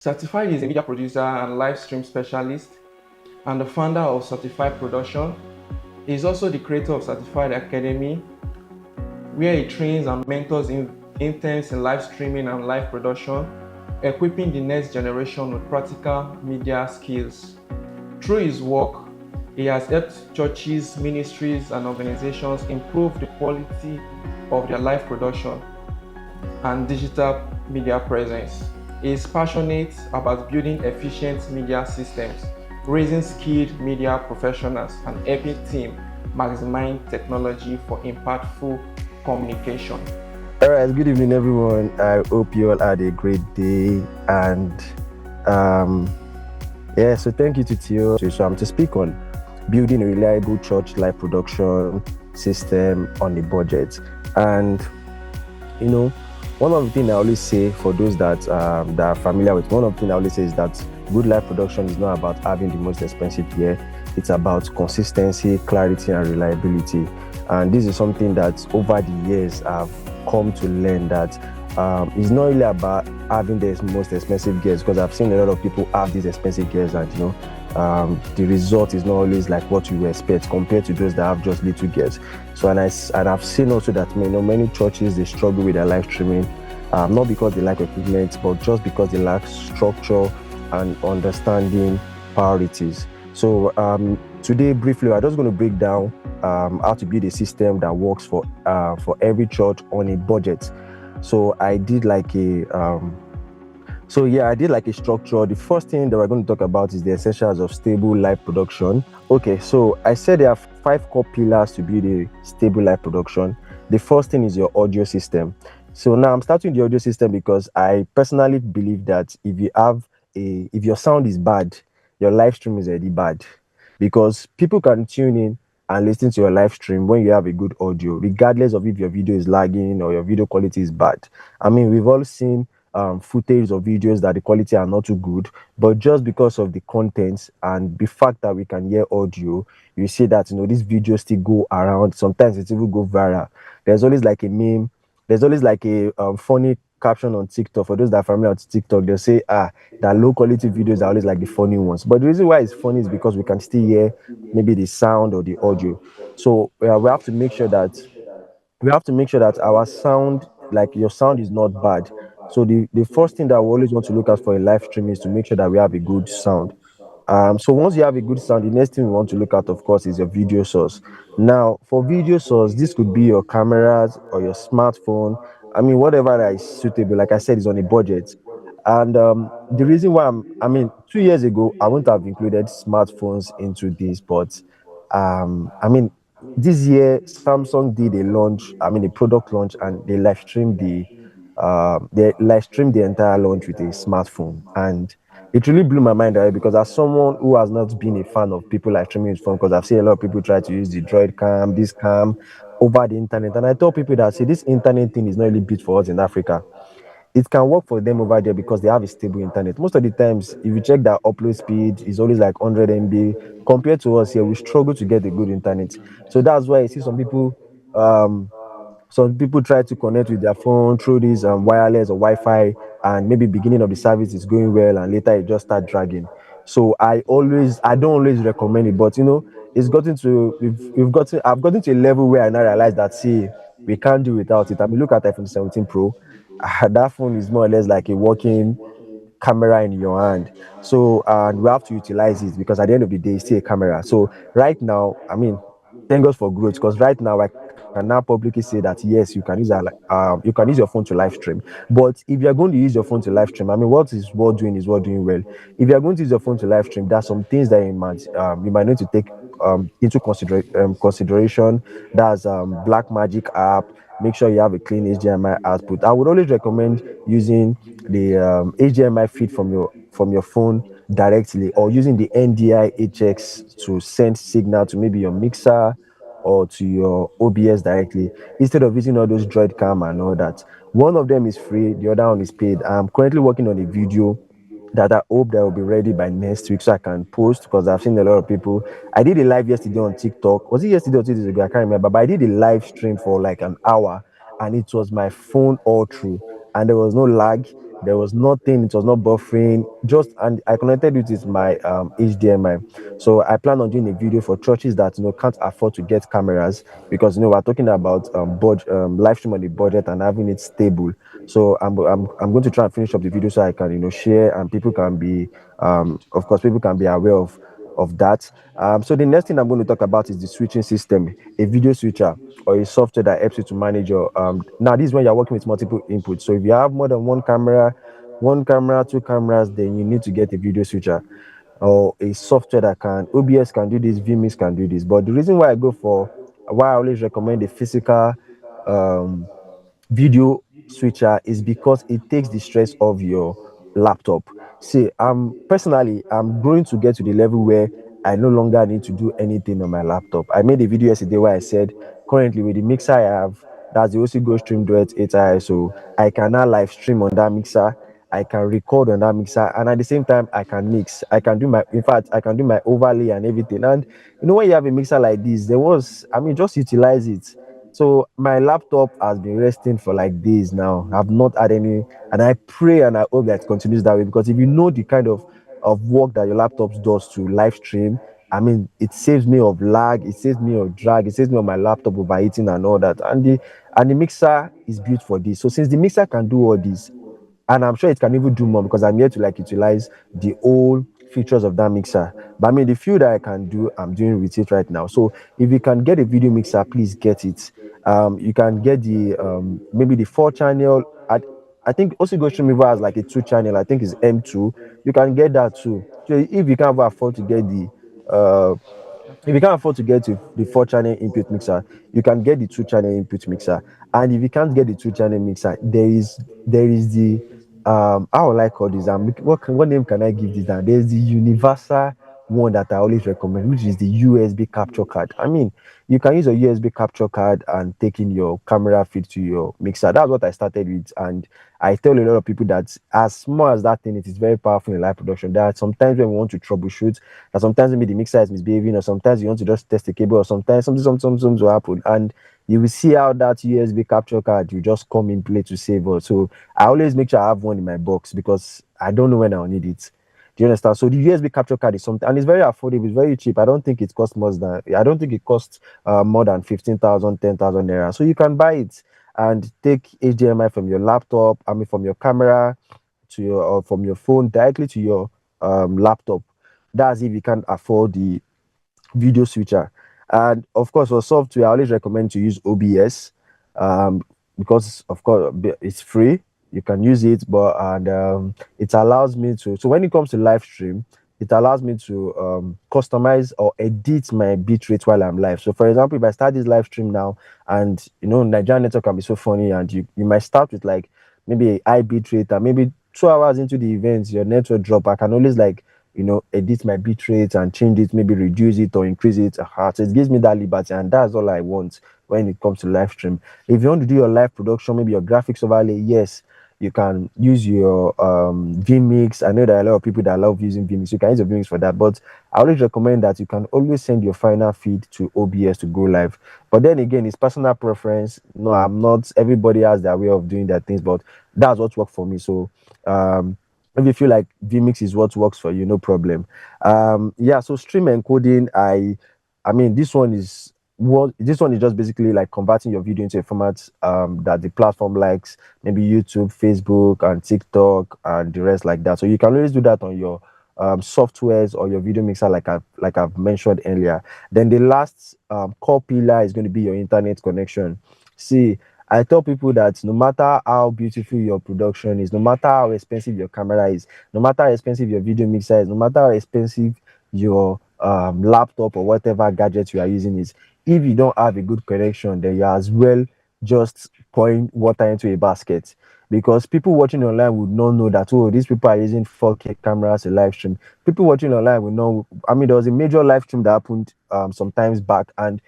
Certified is a media producer and live stream specialist and the founder of Certified Production. He is also the creator of Certified Academy, where he trains and mentors interns in live streaming and live production, equipping the next generation with practical media skills. Through his work, he has helped churches, ministries, and organizations improve the quality of their live production and digital media presence. He is passionate about building efficient media systems, raising skilled media professionals, and helping teams maximize technology for impactful communication. All right, good evening, everyone. I hope you all had a great day. And um, yeah, so thank you to Theo. So I'm to speak on building a reliable church live production system on a budget. And you know, one of the things I always say for those that are familiar with, one of the things I always say is that good live production is not about having the most expensive gear. It's about consistency, clarity, and reliability. And this is something that over the years I've come to learn that it's not really about having the most expensive gears, because I've seen a lot of people have these expensive gears and the result is not always like what you expect compared to those that have just little gears. So and I've seen also that many churches, they struggle with their live streaming, not because they lack equipment, but just because they lack structure and understanding priorities. So today, briefly, I'm just going to break down how to build a system that works for every church on a budget. So I did like a structure. The first thing that we're going to talk about is the essentials of stable live production. Okay, so I said there are 5 core pillars to build a stable live production. The first thing is your audio system. So now I'm starting the audio system because I personally believe that if your sound is bad, your live stream is already bad, because people can tune in and listen to your live stream when you have a good audio, regardless of if your video is lagging or your video quality is bad. I mean, we've all seen footage of videos that the quality are not too good, but just because of the content and the fact that we can hear audio, you see that these videos still go around. Sometimes it even go viral. There's always like a meme. There's always like a funny caption on TikTok. For those that are familiar with TikTok, they'll say, that low quality videos are always like the funny ones. But the reason why it's funny is because we can still hear maybe the sound or the audio. So we have to make sure that our sound, like your sound, is not bad. So the first thing that we always want to look at for a live stream is to make sure that we have a good sound. So once you have a good sound, the next thing we want to look at, of course, is your video source. Now, for video source, this could be your cameras or your smartphone. I mean, whatever that is suitable. Like I said, is on a budget. And the reason why I mean, 2 years ago, I wouldn't have included smartphones into this, but I mean, this year Samsung did a launch, I mean, a product launch, and they live streamed the entire launch with a smartphone, and it really blew my mind, right? Because as someone who has not been a fan of people live streaming with phone, because I've seen a lot of people try to use the Droid cam, this cam over the internet, and I tell people that, see, this internet thing is not really built for us in Africa. It can work for them over there because they have a stable internet. Most of the times, if you check that upload speed, is always like 100 MB. Compared to us here, we struggle to get a good internet. So that's why I see um, some people try to connect with their phone through this wireless or Wi-Fi, and maybe beginning of the service is going well, and later it just start dragging. So I don't always recommend it, but it's gotten to we've gotten I've gotten to a level where I now realize that, see, we can't do without it. I mean, look at iPhone 17 Pro. That phone is more or less like a working camera in your hand. So and we have to utilize it, because at the end of the day, it's still a camera. So right now, I mean, thank God for growth, because right now I can now publicly say that yes, you can use your phone to live stream. But if you're going to use your phone to live stream, I mean, what is worth doing is worth doing well. If you're going to use your phone to live stream, there are some things that you might need to take into consideration. That's Black Magic app. Make sure you have a clean HDMI output. I would always recommend using the HDMI feed from your phone directly, or using the NDI HX to send signal to maybe your mixer or to your OBS directly, instead of using all those Droid cam and all that. One of them is free, the other one is paid. I'm currently working on a video that I hope that will be ready by next week, so I can post, because I've seen a lot of people. I did a live yesterday on TikTok. Was it yesterday or 2 days ago? I can't remember. But I did a live stream for like an hour, and it was my phone all through, and there was no lag. There was nothing, it was not buffering, just, and I connected it with my HDMI. So I plan on doing a video for churches that can't afford to get cameras, because we're talking about live stream on the budget and having it stable. So I'm going to try and finish up the video so I can share, and people can be of course people can be aware of that. So the next thing I'm going to talk about is the switching system, a video switcher or a software that helps you to manage your now this is when you're working with multiple inputs. So if you have more than one camera, two cameras, then you need to get a video switcher or a software that can OBS can do this, vmix can do this. But the reason why I always recommend a physical um video switcher is because it takes the stress off your laptop. See, I'm going to get to the level where I no longer need to do anything on my laptop. I made a video yesterday where I said currently with the mixer I have, that's the OC Go Stream Duet 8 ISO, I can now live stream on that mixer, I can record on that mixer, and at the same time I can mix. I can do my in fact I can do my overlay and everything. And when you have a mixer like this, just utilize it. So my laptop has been resting for like days now. I've not had any, and I pray and I hope that it continues that way, because if you know the kind of work that your laptop does to live stream, it saves me of lag, it saves me of drag, it saves me of my laptop overheating and all that. And the mixer is built for this. So since the mixer can do all this, and I'm sure it can even do more, because I'm here to like utilize the whole features of that mixer. But the few that I can do, I'm doing with it right now. So if you can get a video mixer, please get it. You can get the maybe the 4 channel. I think also Go Stream River has like a 2 channel. I think it's M2. You can get that too. So if you can't afford to get uh if you can't afford to get the 4 channel input mixer, you can get the 2 channel input mixer. And if you can't get the 2 channel mixer, there is the how will I call this? What name can I give this? Now there's the universal one that I always recommend, which is the USB capture card. You can use a USB capture card and take in your camera feed to your mixer. That's what I started with, and I tell a lot of people that as small as that thing, it is very powerful in live production. There are sometimes when we want to troubleshoot, that sometimes maybe the mixer is misbehaving, or sometimes you want to just test the cable, or sometimes something will happen, and you will see how that USB capture card will just come in play to save us. So I always make sure I have one in my box, because I don't know when I'll need it. Do you understand? So the USB capture card is something, and it's very affordable. It's very cheap. I don't think it costs more than. I don't think it costs more than 15,000, 10,000 naira. So you can buy it and take HDMI from your laptop. From your camera to your, or from your phone directly to your laptop. That's if you can't afford the video switcher. And of course, for software, I always recommend to use OBS, um, because of course it's free. You can use it, but and it allows me to. So when it comes to live stream, it allows me to customize or edit my bitrate while I'm live. So for example, if I start this live stream now, and Nigerian network can be so funny, and you might start with like maybe a high bitrate, and maybe 2 hours into the event your network drop. I can always like edit my bitrate and change it, maybe reduce it or increase it. So it gives me that liberty, and that's all I want when it comes to live stream. If you want to do your live production, maybe your graphics overlay, yes, you can use your vmix. I know there are a lot of people that love using vmix. You can use your vmix for that, but I always recommend that you can always send your final feed to OBS to go live. But then again, it's personal preference. No, I'm not, everybody has their way of doing their things, but that's what worked for me. So if you feel like vmix is what works for you, no problem. Yeah, so stream encoding, this one is just basically like converting your video into a format that the platform likes, maybe YouTube, Facebook, and TikTok, and the rest like that. So you can always do that on your softwares or your video mixer, like I've mentioned earlier. Then the last core pillar is going to be your internet connection. See, I tell people that no matter how beautiful your production is, no matter how expensive your camera is, no matter how expensive your video mixer is, no matter how expensive your laptop or whatever gadget you are using is, if you don't have a good connection, then you as well just pouring water into a basket, because people watching online would not know that, oh, these people are using 4K cameras to live stream. People watching online will know. There was a major live stream that happened sometimes back, and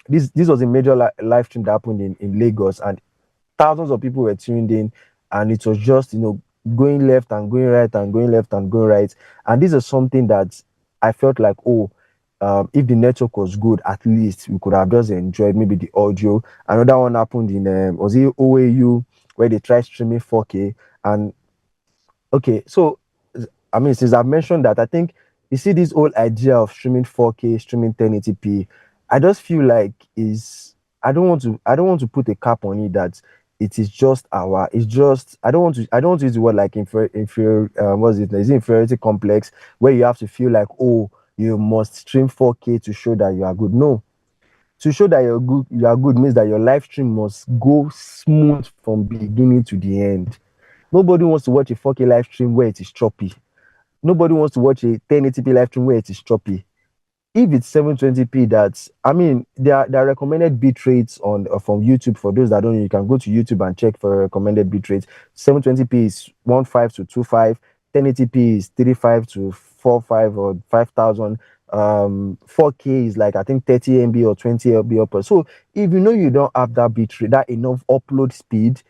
this was a major live stream that happened in Lagos, and thousands of people were tuned in, and it was just going left and going right and going left and going right. And this is something that I felt like, oh, if the network was good, at least we could have just enjoyed maybe the audio. Another one happened in was it OAU, where they tried streaming 4K, and Okay, so I mean, since I've mentioned that, I think you see this whole idea of streaming 4K, streaming 1080p. I just feel like is I don't want to put a cap on it that it is just our it's just I don't want to use the word like inferior what's it is it inferiority complex where you have to feel like, oh, you must stream 4K to show that you are good. No, to show that you are good means that your live stream must go smooth from beginning to the end. Nobody wants to watch a 4K live stream where it is choppy. Nobody wants to watch a 1080p live stream where it is choppy. If it's 720p, that's I mean there are recommended bit rates on from YouTube. For those that don't know, you can go to YouTube and check for recommended bit rates. 720p is 15 to 25, 1080p is 35 to 45 or 5000. 4K is like I think 30 MB or 20 MB upper. So if you know you don't have that bit rate, that enough upload speed,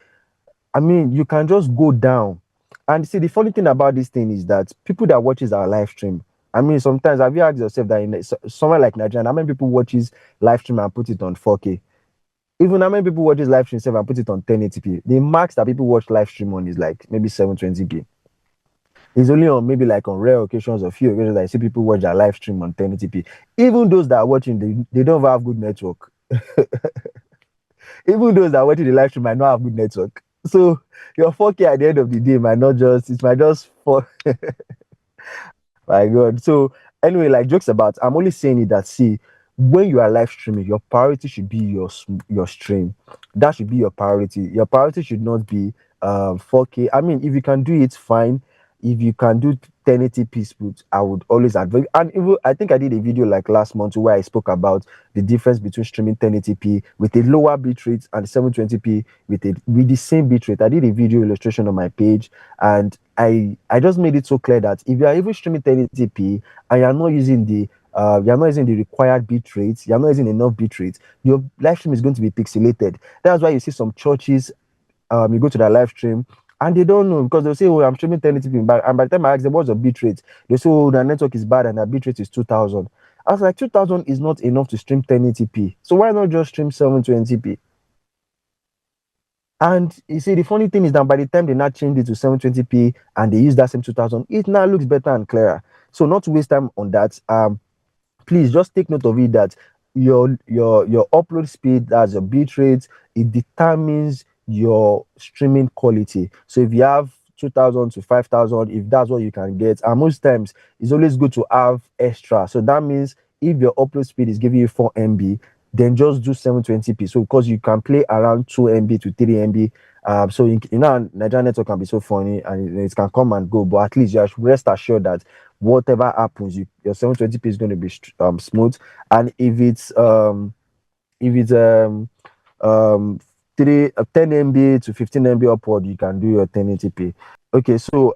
I mean, you can just go down. And see, the funny thing about this thing is that people that watches our live stream, I mean, sometimes have you asked yourself that somewhere like Nigeria, how many people watches live stream and put it on 4K? Even how many people watches live stream and put it on 1080p? The max that people watch live stream on is like maybe 720p. It's only on maybe like on rare occasions or few occasions that I see people watch their live stream on 1080p. Even those that are watching, they don't have good network. Even those that are watching the live stream might not have good network. So your 4K at the end of the day might not just it might just fall. My God. So anyway, like jokes about, I'm only saying it that see, when you are live streaming, your priority should be your stream. That should be your priority. Your priority should not be 4K. I mean, if you can do it, fine. If you can do 1080p split, I would always advise. And even I think I did a video like last month where I spoke about the difference between streaming 1080p with a lower bit rate and 720p with the same bit rate. I did a video illustration on my page, and I just made it so clear that if you are even streaming 1080p and you're not using the required bit rates, you're not using enough bit rates, your live stream is going to be pixelated. That's why you see some churches, you go to their live stream and they don't know because they'll say, oh, I'm streaming 1080p, and by the time I ask them what's the bit rate, they say, oh, the network is bad and the bit rate is 2000. I was like, 2000 is not enough to stream 1080p. So why not just stream 720p? And you see, the funny thing is that by the time they now change it to 720p and they use that same 2000, it now looks better and clearer. So not to waste time on that, please just take note of it that your upload speed, that's your bit rate, it determines your streaming quality. So if you have 2000 to 5000, if that's what you can get, and most times it's always good to have extra. So that means if your upload speed is giving you 4 MB, then just do 720p. So because you can play around 2 MB to 3 MB. So Nigerian network can be so funny and it can come and go, but at least you should rest assured that whatever happens, your 720p is going to be smooth. And if it's um 10 MB to 15 MB upward, you can do your 1080p. Okay, so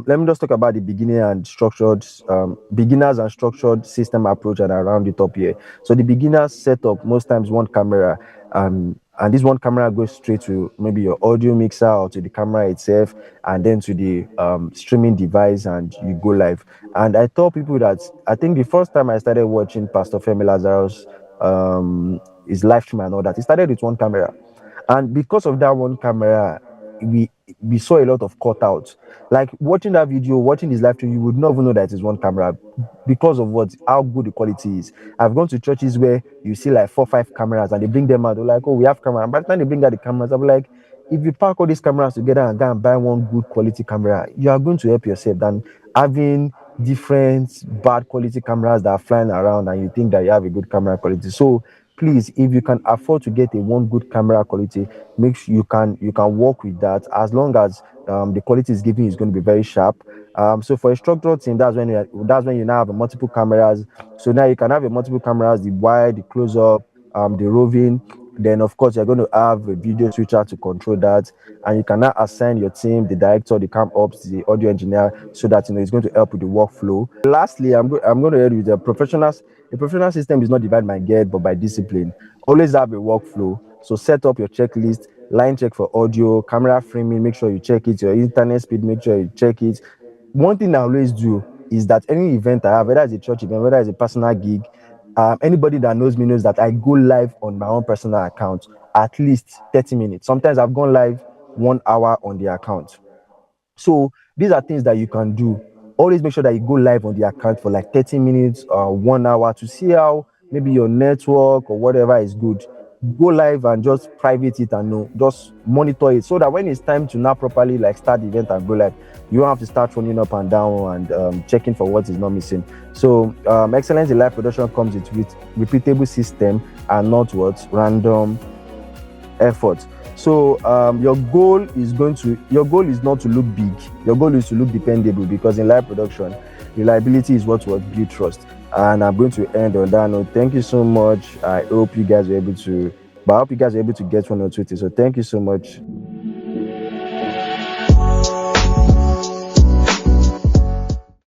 let me just talk about the beginners and structured system approach and around it up here. So the beginners set up most times one camera, and this one camera goes straight to maybe your audio mixer or to the camera itself, and then to the streaming device, and you go live. And I tell people that I think the first time I started watching Pastor Femi Lazarus his live stream and all that, he started with one camera, and because of that one camera, we we saw a lot of cutouts. Like watching that video, watching his live stream, you would not even know that it's one camera because of what how good the quality is. I've gone to churches where you see like 4 5 cameras and they bring them out. They're like, oh, we have camera. And by the time they bring out the cameras, I'm like, if you pack all these cameras together and go and buy one good quality camera, you are going to help yourself than having different bad quality cameras that are flying around and you think that you have a good camera quality. So please, if you can afford to get a one good camera quality, make sure you can work with that as long as the quality is giving is going to be very sharp. So for a structural team, that's when you now have a multiple cameras. So now you can have a multiple cameras, the wide, the close up, the roving. Then of course you're going to have a video switcher to control that, and you can now assign your team, the director, the cam ops, the audio engineer, so that it's going to help with the workflow. Lastly, I'm going to end with the professionals. The professional system is not divided by get, but by discipline. Always have a workflow. So set up your checklist, line check for audio, camera framing, make sure you check it, your internet speed, make sure you check it. One thing I always do is that any event I have, whether it's a church event, whether it's a personal gig, anybody that knows me knows that I go live on my own personal account at least 30 minutes. Sometimes I've gone live 1 hour on the account. So these are things that you can do. Always make sure that you go live on the account for like 30 minutes or 1 hour to see how maybe your network or whatever is good. Go live and just private it and just monitor it so that when it's time to now properly like start the event and go live, you don't have to start running up and down and checking for what is not missing. So excellence in live production comes with repeatable system and not what random effort. So your goal is not to look big. Your goal is to look dependable, because in live production, reliability is what build trust. And I'm going to end on that note. Thank you so much. I hope you guys were able to get one or two things. So thank you so much.